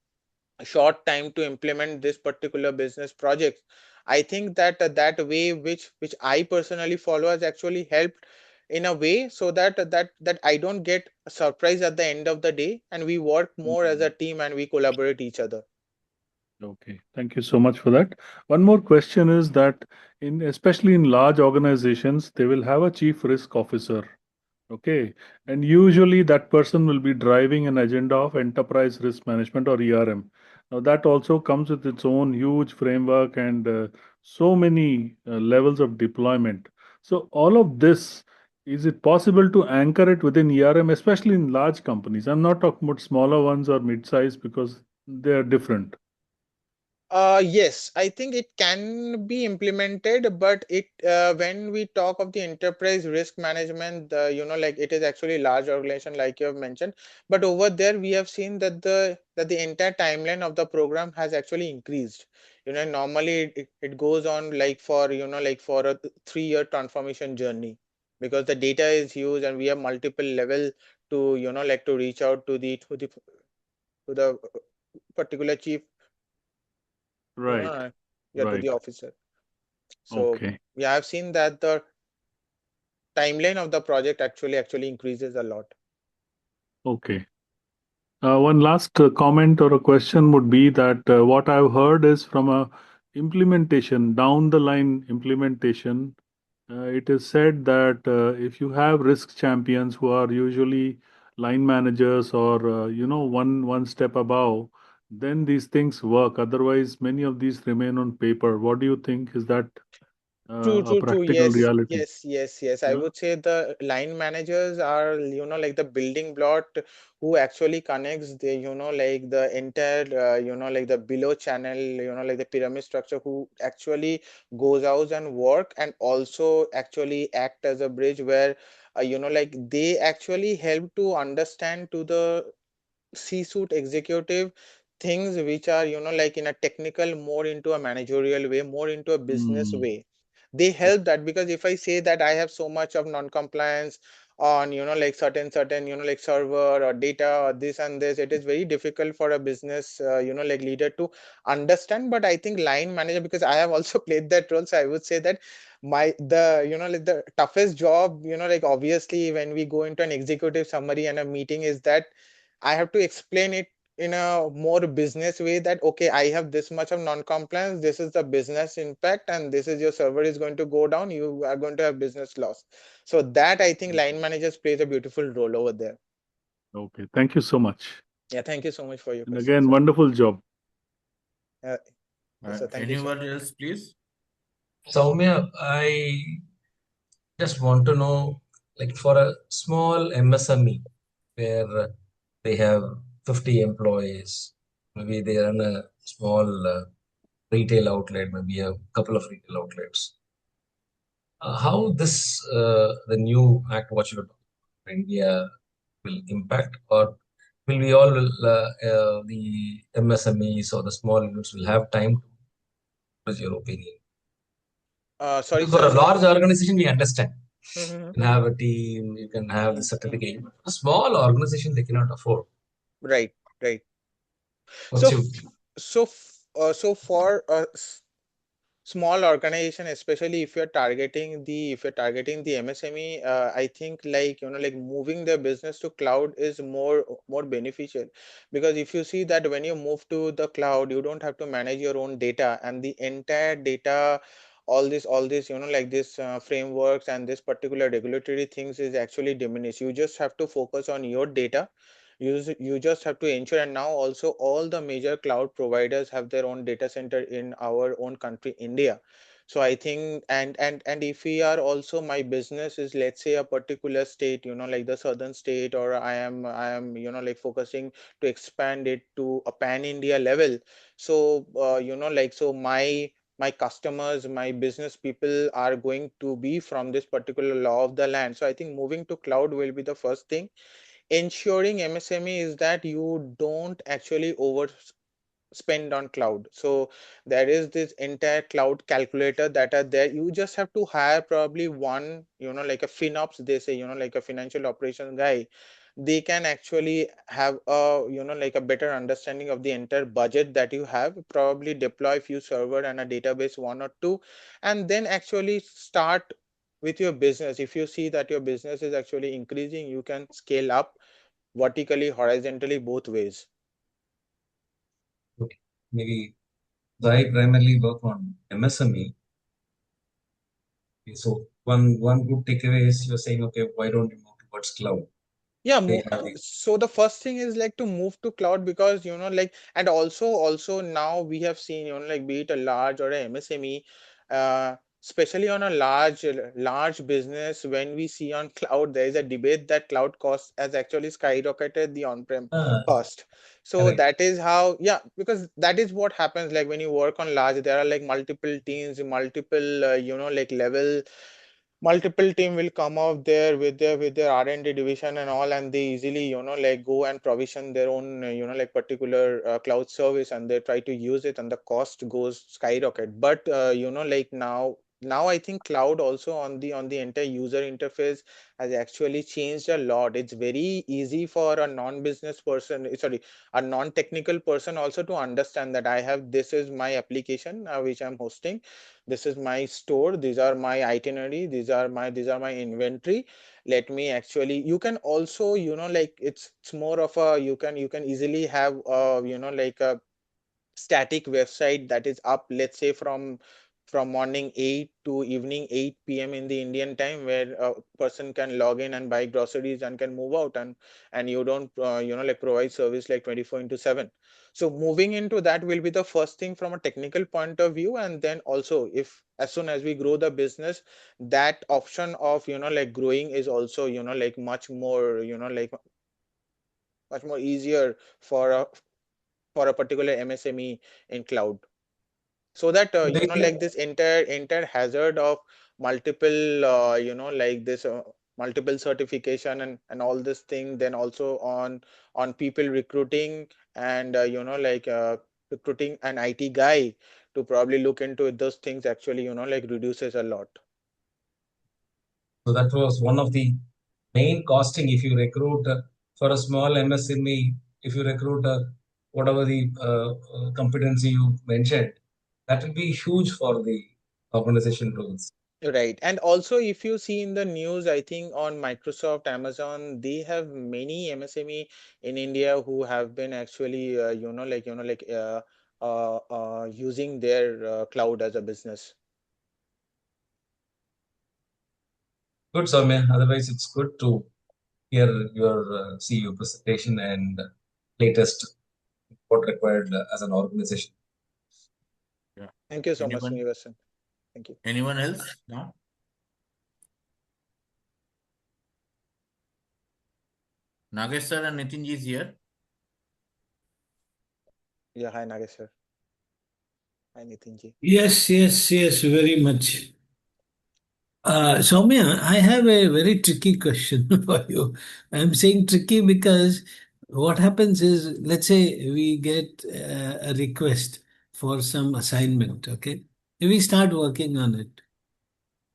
C: short time to implement this particular business project, I think that that way, which I personally follow, has actually helped in a way, so that I don't get a surprise at the end of the day, and we work more as a team and we collaborate each other.
F: Okay, thank you so much for that. One more question is that especially in large organizations, they will have a chief risk officer. Okay, and usually that person will be driving an agenda of enterprise risk management or ERM. Now that also comes with its own huge framework and so many levels of deployment. So all of this, is it possible to anchor it within ERM, especially in large companies? I'm not talking about smaller ones or mid-size, because they are different.
C: Yes, I think it can be implemented, but when we talk of the enterprise risk management, like it is actually large organization, like you have mentioned. But over there, we have seen that the entire timeline of the program has actually increased. Normally it goes on like for, like for a 3-year transformation journey, because the data is huge and we have multiple level to, like to reach out to the particular chief,
F: Right,
C: yeah, to the
F: right.
C: officer. So
F: Okay,
C: yeah, I've seen that the timeline of the project actually increases a lot.
F: okay. One last comment or a question would be that what I've heard is from a implementation, down the line implementation, it is said that if you have risk champions who are usually line managers or one step above, then these things work. Otherwise, many of these remain on paper. What do you think? Is that
C: True,
F: a
C: true, true.
F: practical
C: Yes,
F: reality?
C: yes, yes, yes. I
F: Yeah.
C: would say the line managers are, like the building block who actually connects the, like the entire, like the below channel, like the pyramid structure, who actually goes out and work, and also actually act as a bridge where, like they actually help to understand to the C-suite executive things which are, like in a technical, more into a managerial way, more into a business
F: Mm.
C: way. They help that, because if I say that I have so much of non-compliance on, like certain, like server or data or this and this, it is very difficult for a business, like leader to understand. But I think line manager, because I have also played that role, so I would say that like the toughest job, like obviously when we go into an executive summary and a meeting, is that I have to explain it in a more business way that, okay, I have this much of non-compliance, this is the business impact, and this is your server is going to go down, you are going to have business loss. So that I think line managers plays a beautiful role over there.
F: Okay, thank you so much.
C: Yeah, thank you so much for your
F: And
C: question,
F: again,
C: sir.
F: wonderful job.
C: Yes, sir. Thank you, sir.
A: Anyone else, please?
B: Soumya, I just want to know, like for a small MSME where they have 50 employees, maybe they run a small retail outlet, maybe a couple of retail outlets. How this the new act, what you're talking about, India will impact, or will we all the MSMEs or the small units will have time to? What is your opinion?
C: Sorry,
B: For
C: sir.
B: a large organization, we understand.
C: Mhm.
B: You can have a team, you can have the certificate. A small organization, they cannot afford.
C: Right, right.
B: What's
C: So,
B: your
C: so for small organization, especially if you're targeting the MSME, I think, like, like moving their business to cloud is more beneficial, because if you see that when you move to the cloud, you don't have to manage your own data, and the entire data, all this like this frameworks and this particular regulatory things is actually diminished. You just have to focus on your data. You just have to ensure. And now also all the major cloud providers have their own data center in our own country, India. So I think, and if we are also, my business is, let's say, a particular state, like the southern state, or I am like focusing to expand it to a pan India level. So like, so my customers, my business people are going to be from this particular law of the land. So I think moving to cloud will be the first thing. Ensuring MSME is that you don't actually overspend on cloud. So there is this entire cloud calculator that are there. You just have to hire probably one, like a FinOps, they say, like a financial operations guy. They can actually have a, like a better understanding of the entire budget that you have, probably deploy a few server and a database, one or two, and then actually start with your business. If you see that your business is actually increasing, you can scale up vertically, horizontally, both ways.
B: okay? Maybe I primarily work on MSME. So one good takeaway is you're saying, okay, why don't you move towards cloud?
C: Yeah,
B: They have the
C: so the first thing is like to move to cloud, because like, and also now we have seen, like, be it a large or a MSME, especially on a large business, when we see on cloud, there is a debate that cloud cost has actually skyrocketed the on-prem cost. So
B: correct.
C: that is how, yeah, because that is what happens, like when you work on large, there are like multiple teams, multiple like level, multiple team will come out there with their R&D division and all, and they easily like go and provision their own like particular cloud service, and they try to use it, and the cost goes skyrocket. But like now I think cloud also on the entire user interface has actually changed a lot. It's very easy for a non-business person, sorry, a non-technical person also to understand that I have, this is my application which I'm hosting, this is my store, these are my itinerary, these are my inventory. Let me actually, you can also like, it's more of a, you can easily have like a static website that is up, let's say, from morning 8 to evening 8 p.m. in the Indian time, where a person can log in and buy groceries and can move out, and you don't like provide service like 24 into 7. So moving into that will be the first thing from a technical point of view. And then also, if as soon as we grow the business, that option of like growing is also like like much more easier for a particular MSME in cloud. So that
B: They
C: like this entire hazard of multiple like this multiple certification and all this thing, then also on people recruiting, and like recruiting an IT guy to probably look into those things, actually like reduces a lot.
B: So that was one of the main costing. If you recruit for a small MSME, if you recruit whatever the competency you mentioned, that will be huge for the organization tools.
C: Right. And also, if you see in the news, I think on Microsoft, Amazon, they have many MSME in India who have been actually, using their cloud as a business.
B: Good, Soumya. Otherwise, it's good to hear your CEO presentation and latest what required as an organization.
A: Yeah.
C: Thank you so much,
A: Anyone?
C: Srinivasan. Thank you.
A: Anyone else? No. Nagesh sir and Nitin ji is here.
C: Yeah, hi Nagesh sir. Hi Nitin ji.
G: Yes, yes, yes, very much. Soumya, I have a very tricky question for you. I'm saying tricky because what happens is, let's say we get a request for some assignment, okay? We start working on it,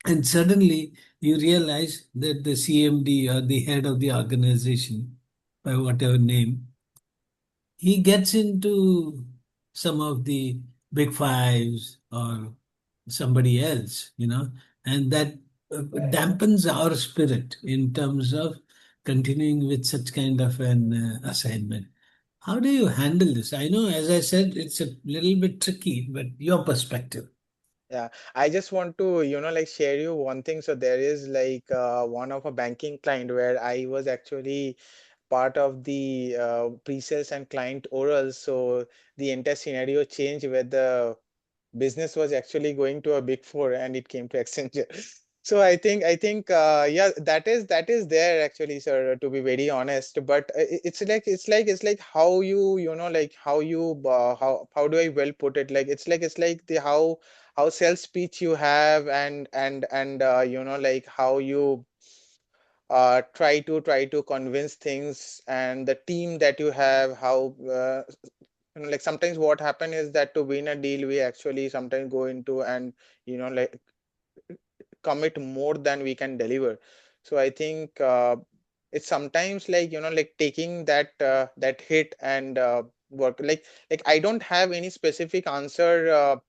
G: and suddenly you realize that the CMD or the head of the organization, by whatever name, he gets into some of the big fives or somebody else, and that dampens our spirit in terms of continuing with such kind of an assignment. How do you handle this? I know, as I said, it's a little bit tricky, but your perspective.
C: Yeah, I just want to, share you one thing. So there is like one of a banking client where I was actually part of the pre-sales and client oral. So the entire scenario changed where the business was actually going to a big four and it came to Accenture. So I think yeah, that is there actually, sir, to be very honest. But it's like how like how do I well put it? Like it's like the how sales speech you have and like how you try to convince things and the team that you have how like sometimes what happen is that to win a deal we actually sometimes go into and like commit more than we can deliver. So I think it's sometimes like like taking that hit and work like I don't have any specific answer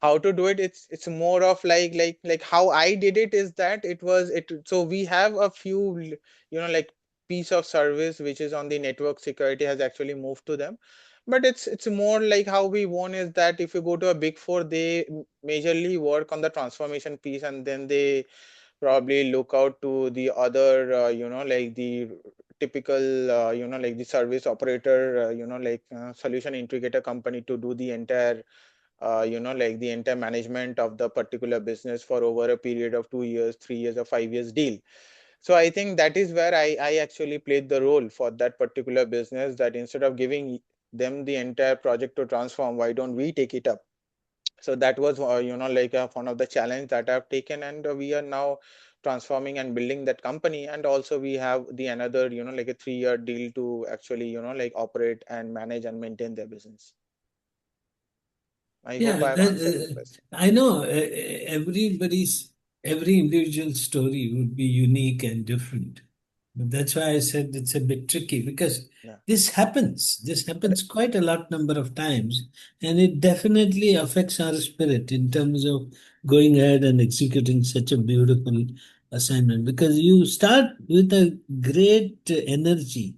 C: how to do it. It's more of like how I did it is that it was it so we have a few like piece of service which is on the network security has actually moved to them, but it's more like how we want is that if you go to a big four they majorly work on the transformation piece and then they probably look out to the other like the typical like the service operator like solution integrator company to do the entire like the entire management of the particular business for over a period of 2 years, 3 years, or 5 years deal. So I think that is where I actually played the role for that particular business. That instead of giving them the entire project to transform, why don't we take it up? So that was like one of the challenge that I've taken, and we are now transforming and building that company. And also we have the another like a 3-year deal to actually like operate and manage and maintain their business. I hope
G: Yeah,
C: I have answered your question.
G: I know every individual story would be unique and different. But that's why I said it's a bit tricky because
C: Yeah.
G: this happens. This happens quite a lot number of times, and it definitely affects our spirit in terms of going ahead and executing such a beautiful assignment. Because you start with a great energy,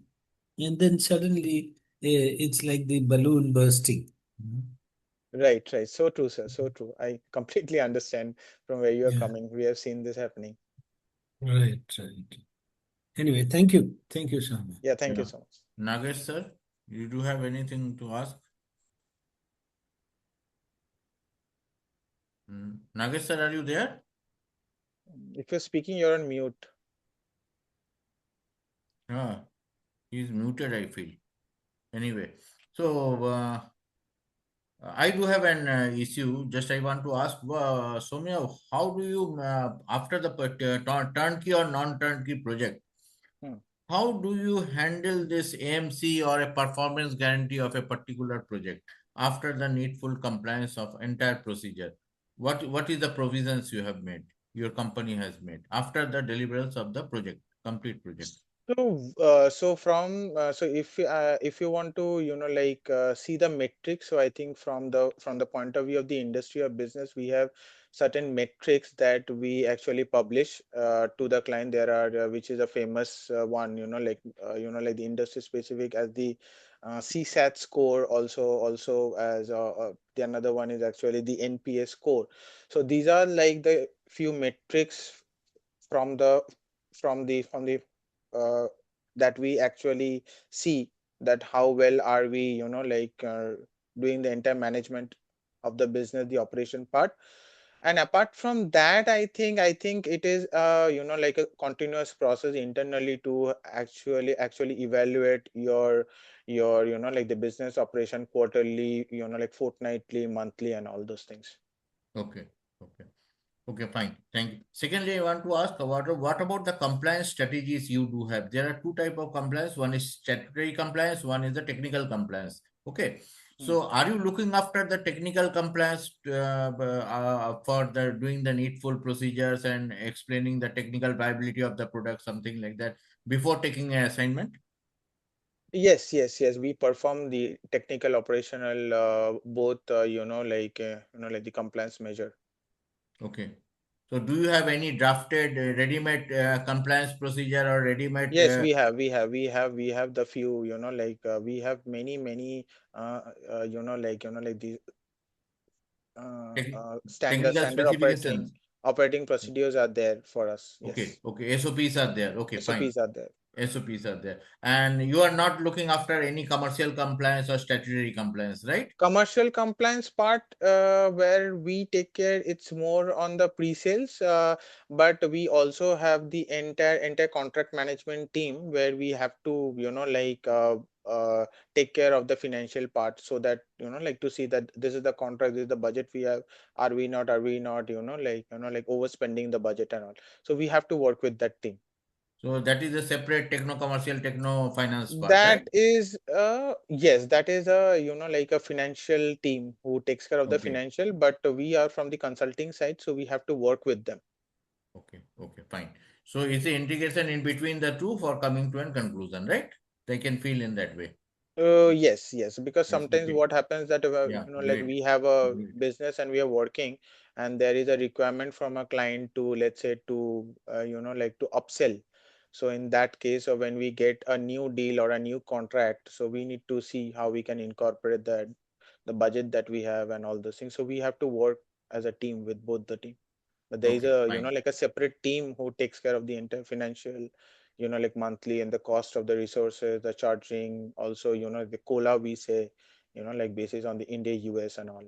G: and then suddenly it's like the balloon bursting.
C: Right, right. So true, sir. So true. I completely understand from where you are
G: Yeah,
C: coming. We have seen this happening.
G: right, right. Anyway, thank you. Thank you so much.
C: Yeah, thank you
A: Yeah.
C: so much.
A: Nagesh sir, you do have anything to ask? Nagesh sir, are you there?
C: If you're speaking, you're on mute.
A: Yeah, he's muted, I feel. Anyway, so I do have an issue. Just I want to ask, Soumya, how do you, after the turnkey or non-turnkey project,
C: Hmm.
A: how do you handle this AMC or a performance guarantee of a particular project after the needful compliance of entire procedure? What is the provisions you have made, your company has made after the deliverables of the project, complete project?
C: So if you want to see the metrics, so I think from the point of view of the industry or business, we have certain metrics that we actually publish to the client. There are which is a famous one, like the industry specific as the CSAT score, also as the another one is actually the NPS score. So these are like the few metrics from the uh, that we actually see that how well are we doing the entire management of the business, the operation part. And apart from that, I think it is like a continuous process internally to actually evaluate your like the business operation quarterly, like fortnightly, monthly, and all those things.
A: Okay. Okay. Okay, fine. Thank you. Secondly, I want to ask what about the compliance strategies you do have? There are two type of compliance. One is statutory compliance, one is the technical compliance. Okay.
C: Hmm.
A: So are you looking after the technical compliance for the doing the needful procedures and explaining the technical viability of the product, something like that, before taking an assignment?
C: Yes. We perform the technical operational both like the compliance measure.
A: Okay. So do you have any drafted ready-made compliance procedure or ready-made
C: Yes, we have the few, we have many like the
A: tech-
C: standard
A: technical
C: standard operating
A: specifications?
C: operating procedures are there for us.
A: Okay,
C: Yes,
A: okay. SOPs are there. Okay, fine.
C: SOPs are there.
A: SOPs are there. And you are not looking after any commercial compliance or statutory compliance, right?
C: Commercial compliance part, where we take care, it's more on the pre-sales, but we also have the entire contract management team where we have to take care of the financial part, so that like to see that this is the contract, this is the budget we have. Are we not like overspending the budget and all? So we have to work with that team.
A: So that is a separate techno-commercial, techno-finance part, right?
C: That is yes, that is a like a financial team who takes care of the
A: Okay,
C: financial, but we are from the consulting side, so we have to work with them.
A: okay, okay, fine. So it's the integration in between the two for coming to a conclusion, right? They can feel in that way.
C: Yes, because
A: Yes,
C: sometimes
A: okay.
C: what happens that
A: Yeah,
C: like
A: great,
C: we have a
A: great.
C: business and we are working, and there is a requirement from a client to, let's say, to like to upsell. So in that case, or when we get a new deal or a new contract, so we need to see how we can incorporate that, the budget that we have and all those things. So we have to work as a team with both the team. But there is
A: Okay,
C: a
A: fine.
C: like a separate team who takes care of the entire financial, like monthly, and the cost of the resources, the charging, also the cola we say, like basis on the India, US, and all.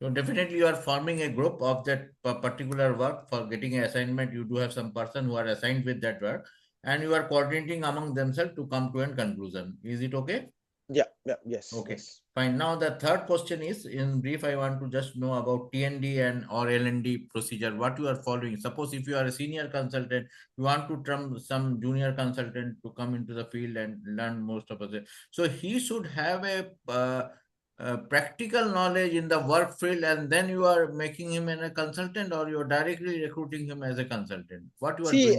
A: So definitely you are forming a group of that particular work for getting an assignment. You do have some person who are assigned with that work and you are coordinating among themselves to come to a conclusion. Is it okay?
C: Yeah, yes,
A: Okay,
C: yes.
A: fine. Now the third question is, in brief, I want to just know about TND and or LND procedure, what you are following. Suppose if you are a senior consultant, you want to train some junior consultant to come into the field and learn most of it. So he should have a practical knowledge in the work field, and then you are making him a consultant, or you are directly recruiting him as a consultant. What you are
C: See,
A: doing?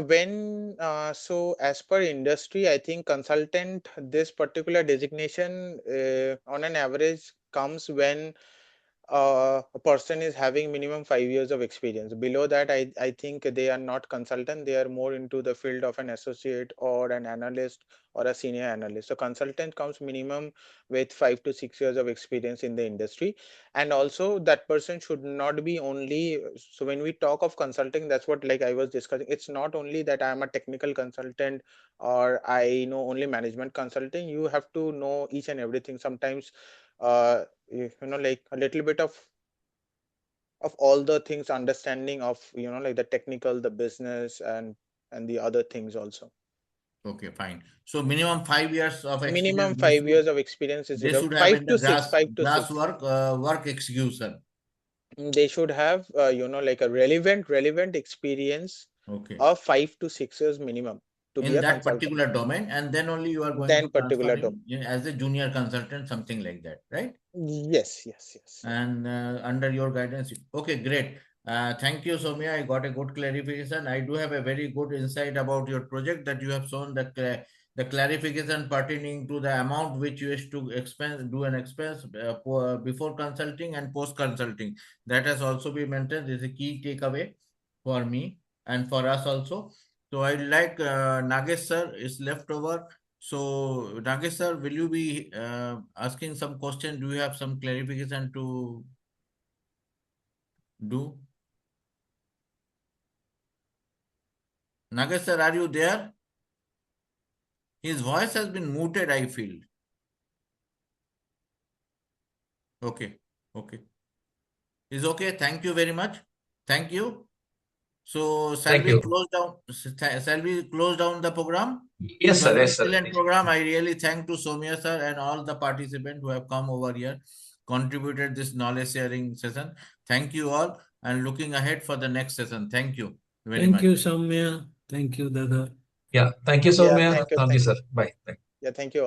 C: when so as per industry, I think consultant, this particular designation on an average comes when a person is having minimum 5 years of experience. Below that, I think they are not consultant. They are more into the field of an associate or an analyst or a senior analyst. So consultant comes minimum with 5 to 6 years of experience in the industry. And also that person should not be only, so when we talk of consulting, that's what like I was discussing. It's not only that I am a technical consultant or I know only management consulting. You have to know each and everything. Sometimes like a little bit of all the things, understanding of like the technical, the business, and the other things also.
A: Okay, fine. So minimum 5 years of
C: Minimum
A: experience
C: five years of experience is
A: they
C: enough.
A: should have
C: Five
A: in the
C: to six, 5 to 6.
A: work execution.
C: They should have like a relevant experience
A: Okay.
C: of 5 to 6 years minimum to be
A: In
C: a
A: that
C: consultant.
A: particular domain, and then only you are going to
C: Then
A: transfer
C: particular
A: him as a junior consultant, something like that, right?
C: Yes.
A: And under your guidance. Okay, great. Thank you, Soumya. I got a good clarification. I do have a very good insight about your project that you have shown that the clarification pertaining to the amount which you wish to do an expense before consulting and post consulting. That has also been maintained. This is a key takeaway for me and for us also. So I like Nagesh sir is left over. So Nagesh sir, will you be asking some question? Do you have some clarification to do? Nagesh sir, are you there? His voice has been muted, I feel. Okay, okay. Is okay. Thank you very much. Thank you. So shall
B: Thank
A: we
B: you.
A: close down? Shall we close down the program?
B: Yes,
A: It was
B: sir.
A: an
B: Yes, sir.
A: excellent program. I really thank to Soumya sir and all the participants who have come over here, contributed this knowledge sharing session. Thank you all, and looking ahead for the next session. Thank you very
G: Thank
A: much.
G: you, Soumya. Thank you, Dada.
B: Yeah. Thank you,
C: Yeah,
B: Soumya.
C: thank you.
B: Thank you, sir. Bye. Bye.
C: Yeah, thank you.